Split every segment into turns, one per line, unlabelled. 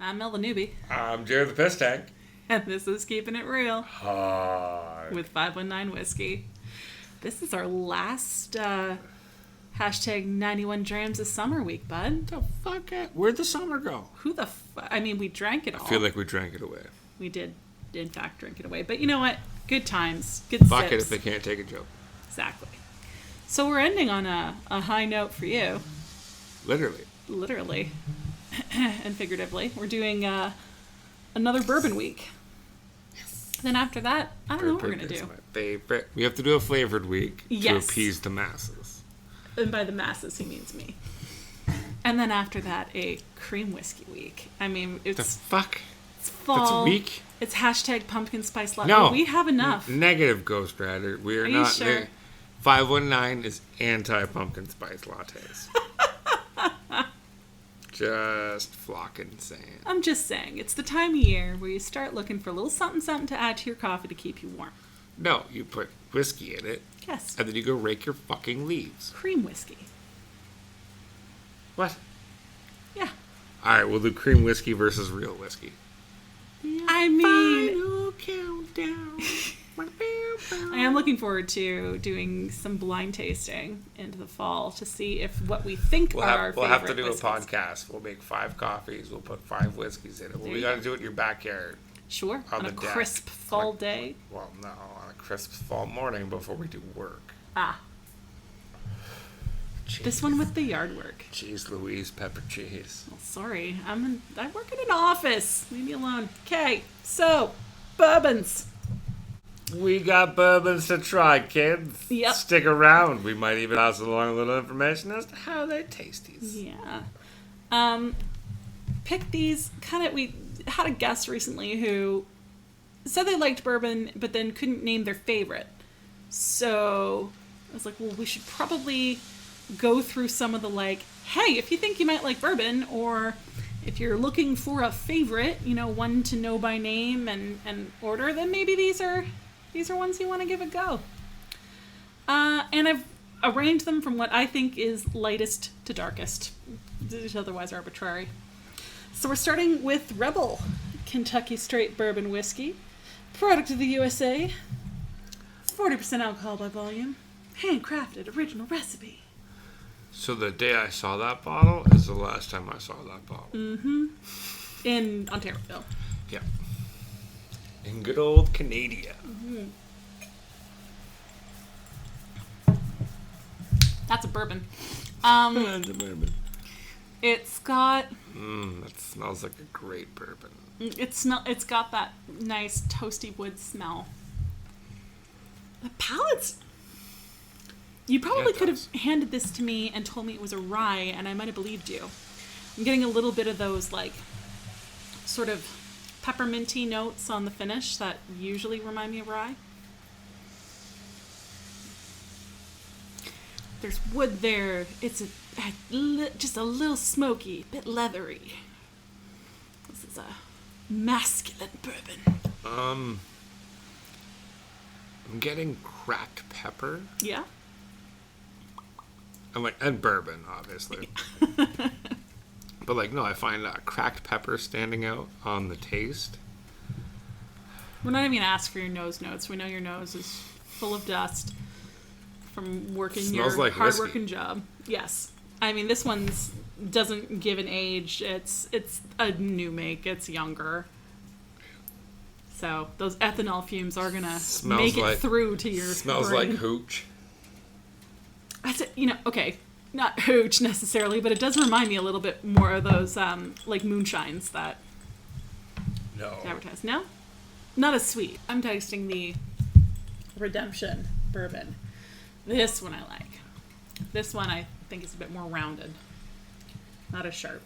I'm Mel the Newbie.
I'm Jared the Piss Tank.
And this is Keeping It Real.
Hi.
With 519 Whiskey. This is our last hashtag 91 Drams of Summer Week, bud.
The fuck? Where'd the summer go?
Who the fuck? I mean, we drank it all.
I feel like we drank it away.
We did, in fact, drink it away. But you know what? Good times. Good
Fuck
sips.
it if they can't take a joke.
Exactly. So we're ending on a high note for you.
Literally.
And figuratively. We're doing another bourbon week. Yes. Then after that, I don't know what we're going to do.
My favorite. We have to do a flavored week to
Yes.
appease the masses.
And by the masses, he means me. And then after that, a cream whiskey week. I mean, it's...
The fuck?
It's fall.
That's a week?
It's hashtag pumpkin spice latte.
No.
We have enough.
Negative, Ghost Rider. We are
Are
not...
you sure?
519 is anti-pumpkin spice lattes. Just flocking saying.
I'm just saying, it's the time of year where you start looking for a little something to add to your coffee to keep you warm.
No, you put whiskey in it.
Yes.
And then you go rake your fucking leaves.
Cream whiskey.
What?
Yeah.
Alright, we'll do cream whiskey versus real whiskey.
I mean...
Final countdown.
I am looking forward to doing some blind tasting into the fall to see if what we think are our favorite
We'll have to do
whiskeys.
a podcast. We'll make 5 coffees. We'll put 5 whiskeys in it. Well, we got to do it in your backyard.
Sure, on a
the deck.
crisp fall day.
Well, no, on a crisp fall morning before we do work.
Ah.
Jeez.
This one with the yard work.
Cheese Louise, pepper cheese.
Well, sorry, I work in an office. Leave me alone. Okay, so, bourbons.
We got bourbons to try, kids.
Yep.
Stick around. We might even pass along a little information as to how they taste these.
Yeah. Pick these, we had a guest recently who said they liked bourbon, but then couldn't name their favorite. So I was like, well, we should probably go through some of the hey, if you think you might like bourbon, or if you're looking for a favorite, one to know by name and order, then maybe these are ones you want to give a go. And I've arranged them from what I think is lightest to darkest. It's otherwise arbitrary. So we're starting with Rebel, Kentucky Straight Bourbon Whiskey, product of the USA, 40% alcohol by volume, handcrafted original recipe.
So the day I saw that bottle is the last time I saw that bottle.
Mm-hmm. In Ontario.
Yeah. In good old Canada.
Mm-hmm. That's a bourbon.
That's a bourbon.
It's got...
That smells like a great bourbon.
It's got that nice toasty wood smell. The palate's... You probably could have handed this to me and told me it was a rye, and I might have believed you. I'm getting a little bit of those, sort of pepperminty notes on the finish that usually remind me of rye. There's wood there. It's just a little smoky, a bit leathery. This is a masculine bourbon.
I'm getting cracked pepper.
Yeah?
And bourbon, obviously. But no, I find cracked pepper standing out on the taste.
We're not even going to ask for your nose notes. We know your nose is full of dust from working your hard-working job. Yes. I mean, this one's doesn't give an age. It's a new make. It's younger. So those ethanol fumes are going to make it through to your
Smells
brain.
like hooch.
That's it. Okay. Not hooch necessarily, but it does remind me a little bit more of those moonshines that advertise. No? Not as sweet. I'm tasting the Redemption bourbon. This one I like. This one I think is a bit more rounded. Not as sharp.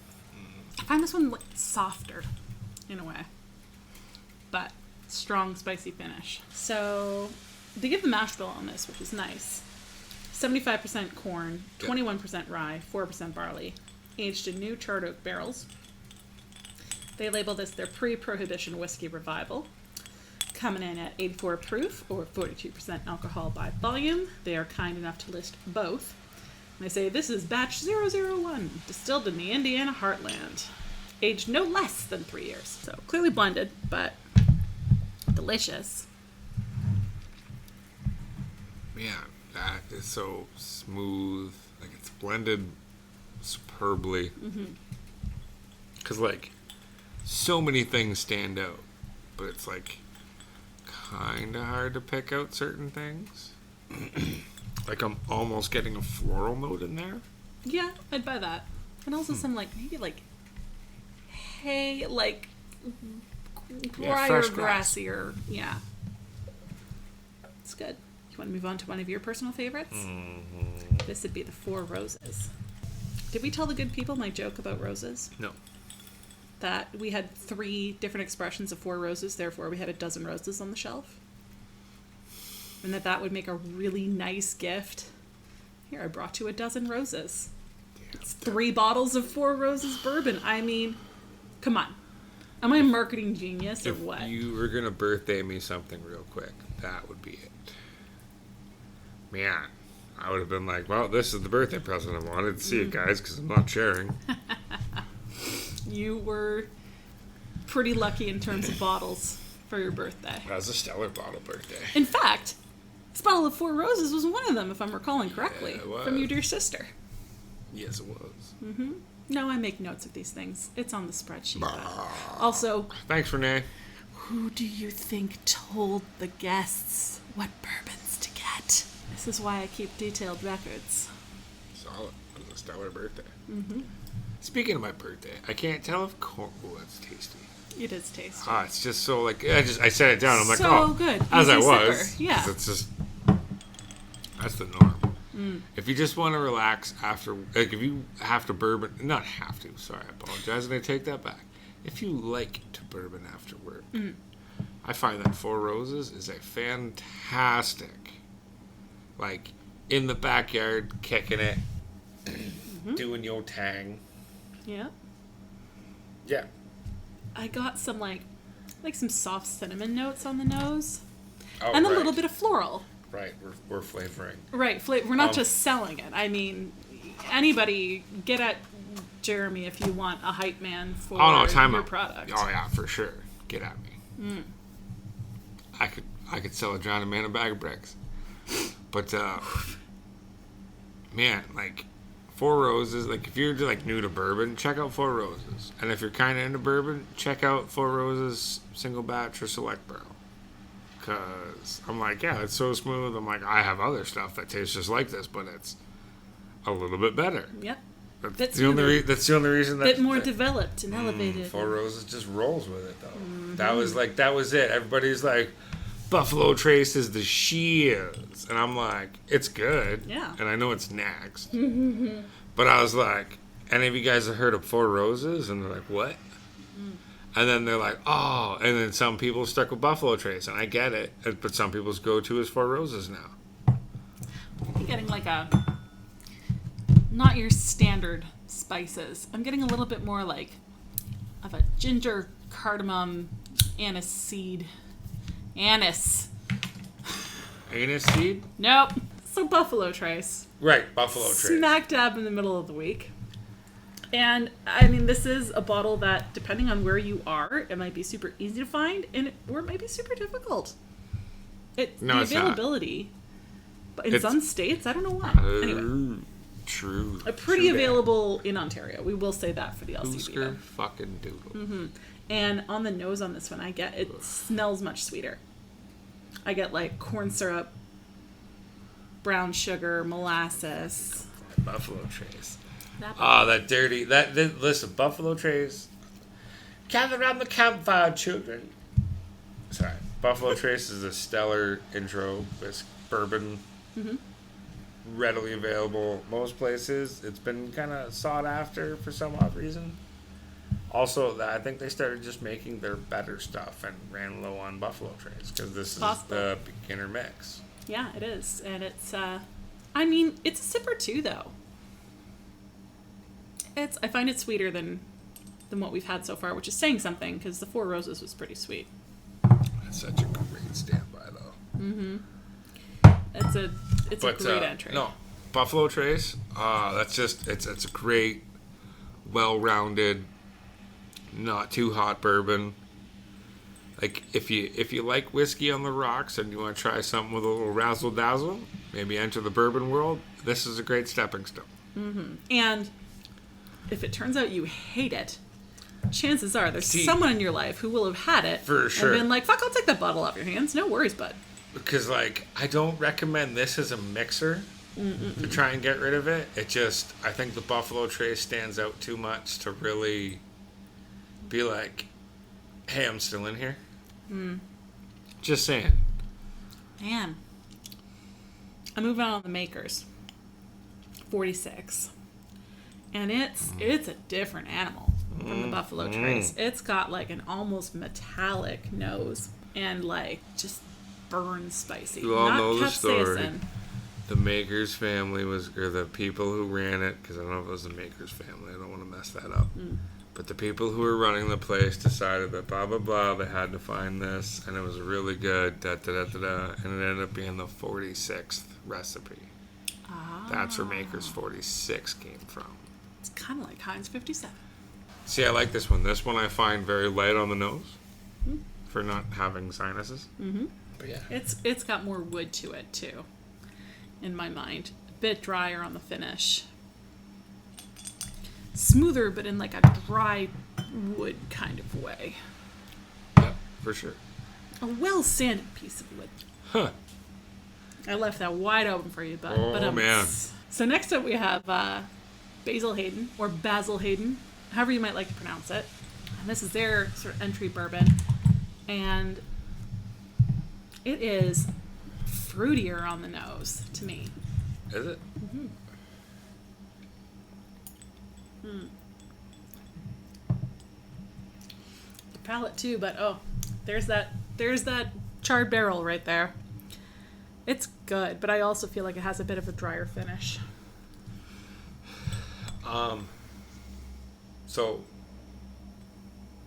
I find this one softer in a way. But strong, spicy finish. So they give the mash bill on this, which is nice. 75% corn, 21% rye, 4% barley, aged in new charred oak barrels. They label this their pre-prohibition whiskey revival. Coming in at 84 proof or 42% alcohol by volume. They are kind enough to list both. And they say this is batch 001, distilled in the Indiana heartland. aged no less than 3 years. So clearly blended, but delicious.
Man, that is so smooth. Like, it's blended superbly. Because, like, so many things stand out. But it's, like, kind of hard to pick out certain things. Like, I'm almost getting a floral note in there.
Yeah, I'd buy that. And also some, like, maybe, like, hay, like, drier, grassier. Yeah. It's good. You want to move on to one of your personal favorites? This would be the Four Roses. Did we tell the good people my joke about roses?
No.
That we had 3 different expressions of 4 roses, therefore we had a dozen roses on the shelf. And that would make a really nice gift. Here, I brought you a dozen roses. It's 3 bottles of 4 Roses bourbon. I mean, come on. Am I a marketing genius or what?
If you were going to birthday me something real quick, that would be it. Man, I would have been like, well, this is the birthday present I wanted. See it, guys, because I'm not sharing.
You were pretty lucky in terms of bottles for your birthday.
That was a stellar bottle birthday.
In fact, this bottle of 4 Roses was one of them, if I'm recalling correctly,
Yeah, it was.
from your dear sister.
Yes, it was.
No, I make notes of these things. It's on the spreadsheet. Also,
Thanks, Renee.
who do you think told the guests what bourbons to get? This is why I keep detailed records.
Solid. It was a stellar birthday. Speaking of my birthday, I can't tell if corn... Oh, that's tasty.
It is tasty.
It's just so, like... I set it down. I'm like,
so
oh.
good.
As I
Easy
was.
sipper. Yeah.
'Cause it's just... That's the norm. If you just want to relax after... Like, if you have to bourbon... Not have to. Sorry, I apologize. And I take that back. If you like to bourbon after work, I find that Four Roses is a fantastic... Like, in the backyard, kicking it, doing your tang.
Yeah.
Yeah.
I got some, like some soft cinnamon notes on the nose.
Oh,
and a
right.
little bit of floral.
Right, we're flavoring.
Right, we're not just selling it. I mean, anybody get at Jeremy if you want a hype man for your product.
Oh yeah, for sure. Get at me. I could sell a drowning man a bag of bricks. But man, like Four Roses, like if you're like new to bourbon, check out Four Roses. And if you're kind of into bourbon, check out Four Roses single batch or select barrel. Cause I'm like, yeah, it's so smooth. I'm like, I have other stuff that tastes just like this, but it's a little bit better.
Yep.
That's the only reason that
bit more developed and elevated.
Four Roses just rolls with it though. That was it. Everybody's like, Buffalo Trace is the shiz, and I'm like, it's good.
Yeah.
And I know it's next. But I was like, any of you guys have heard of Four Roses? And they're like, what? And then they're like, oh. And then some people stuck with Buffalo Trace, and I get it. But some people's go-to is Four Roses now.
I'm getting like not your standard spices. I'm getting a little bit more like of a ginger, cardamom, anise seed. Anise
seed?
Nope. So Buffalo Trace.
Right, Buffalo Trace. Smack
dab in the middle of the week. And, I mean, this is a bottle that, depending on where you are, it might be super easy to find, or it might be super difficult. The availability. But in some states, I don't know why. Anyway.
True.
Pretty available in Ontario. We will say that for the LCB.
Oscar fucking doodle.
And on the nose on this one, it smells much sweeter. I get like corn syrup, brown sugar, molasses.
Buffalo Trace. That dirty. Listen, Buffalo Trace. Gather around the campfire, children. Sorry. Buffalo Trace is a stellar intro with bourbon. Readily available most places. It's been kind of sought after for some odd reason. Also, I think they started just making their better stuff and ran low on Buffalo Trace because this is the beginner mix.
Yeah, it is. And it's, I mean, it's a sipper too, though. I find it sweeter than what we've had so far, which is saying something because the Four Roses was pretty sweet.
That's such a great standby, though.
It's a great entry.
No, Buffalo Trace, that's just, it's a great, well-rounded not too hot bourbon. Like, if you like whiskey on the rocks and you want to try something with a little razzle dazzle, maybe enter the bourbon world, this is a great stepping stone.
Mm-hmm. And if it turns out you hate it, chances are there's someone in your life who will have had it
for sure
and been like, fuck, I'll take that bottle off your hands. No worries, bud.
Because, like, I don't recommend this as a mixer to try and get rid of it. It just, I think the Buffalo Trace stands out too much to really be like, hey, I'm still in here. Just saying.
Man. I'm moving on to the makers. 46. And it's a different animal from the Buffalo Trace. It's got like an almost metallic nose and like just burn spicy.
You all
Not
know the
capsaicin.
story. The Makers family or the people who ran it, because I don't know if it was the Makers family, I don't want to mess that up. But the people who were running the place decided that blah, blah, blah, they had to find this, and it was really good, da, da, da, da, da, and it ended up being the 46th recipe. That's where Makers 46 came from.
It's kind of like Heinz 57.
See, I like this one. This one I find very light on the nose for not having sinuses. But yeah.
It's got more wood to it, too, in my mind. A bit drier on the finish. Smoother, but in like a dry wood kind of way.
Yeah, for sure.
A well-sanded piece of wood.
Huh.
I left that wide open for you, bud.
Oh, man.
So next up we have Basil Hayden, or Basil Hayden, however you might like to pronounce it. And this is their sort of entry bourbon. And it is fruitier on the nose, to me.
Is it?
The palate too, but there's that charred barrel right there. It's good, but I also feel like it has a bit of a drier finish.
So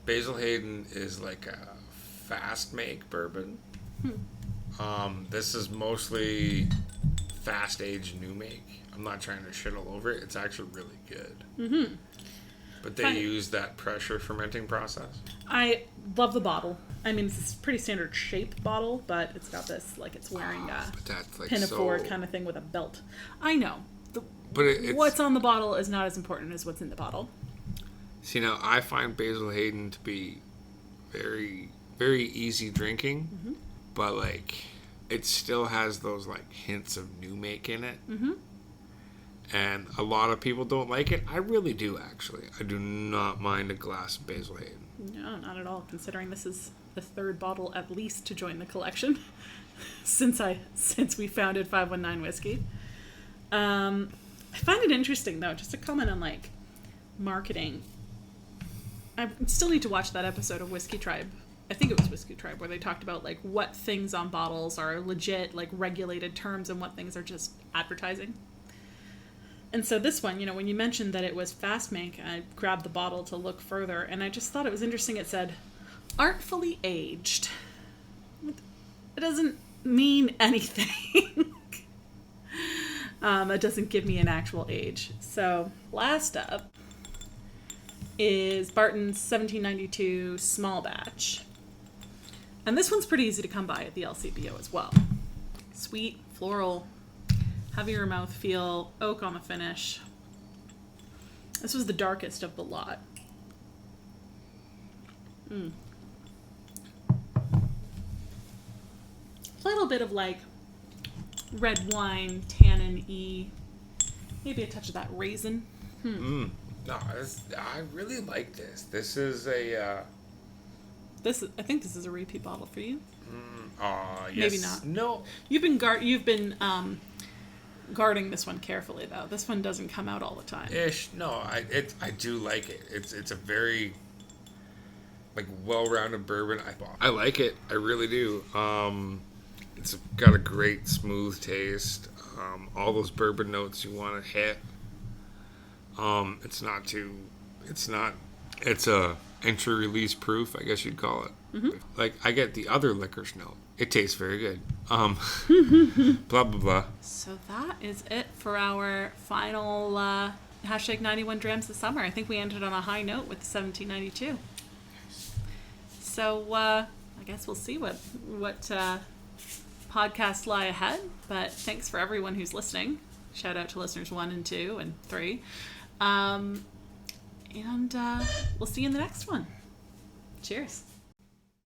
Basil Hayden is like a fast make bourbon. This is mostly fast aged new make. I'm not trying to shit all over it. It's actually really good. But they use that pressure fermenting process.
I love the bottle. I mean, it's a pretty standard shape bottle, but it's got this, like, it's wearing a
like
pinafore kind of thing with a belt. I know.
But
what's on the bottle is not as important as what's in the bottle.
See, now, I find Basil Hayden to be very, very easy drinking, but, like, it still has those, like, hints of new make in it. And a lot of people don't like it. I really do, actually. I do not mind a glass of Basil Hayden.
No, not at all, considering this is the third bottle at least to join the collection since we founded 519 Whiskey. I find it interesting, though, just to comment on, like, marketing. I still need to watch that episode of Whiskey Tribe. I think it was Whiskey Tribe, where they talked about, like, what things on bottles are legit, like, regulated terms and what things are just advertising. And so this one, when you mentioned that it was fast make, I grabbed the bottle to look further, and I just thought it was interesting. It said, artfully aged. It doesn't mean anything. It doesn't give me an actual age. So last up is Barton's 1792 small batch. And this one's pretty easy to come by at the LCBO as well. Sweet, floral, heavier mouthfeel, oak on the finish. This was the darkest of the lot. A little bit of like red wine, tannin-y, maybe a touch of that raisin.
No, I really like this. This is a...
I think this is a repeat bottle for you.
Yes.
Maybe not.
No.
You've been guarding this one carefully, though. This one doesn't come out all the time.
No, I do like it. It's a very like well-rounded bourbon. I like it. I really do. It's got a great smooth taste. All those bourbon notes you want to hit. It's a entry release proof, I guess you'd call it. Like, I get the other licorice note. It tastes very good. Blah, blah, blah.
So that is it for our final #91 Drams this summer. I think we ended on a high note with the 1792. So I guess we'll see what podcasts lie ahead. But thanks for everyone who's listening. Shout out to listeners 1 and 2 and 3. And we'll see you in the next one. Cheers.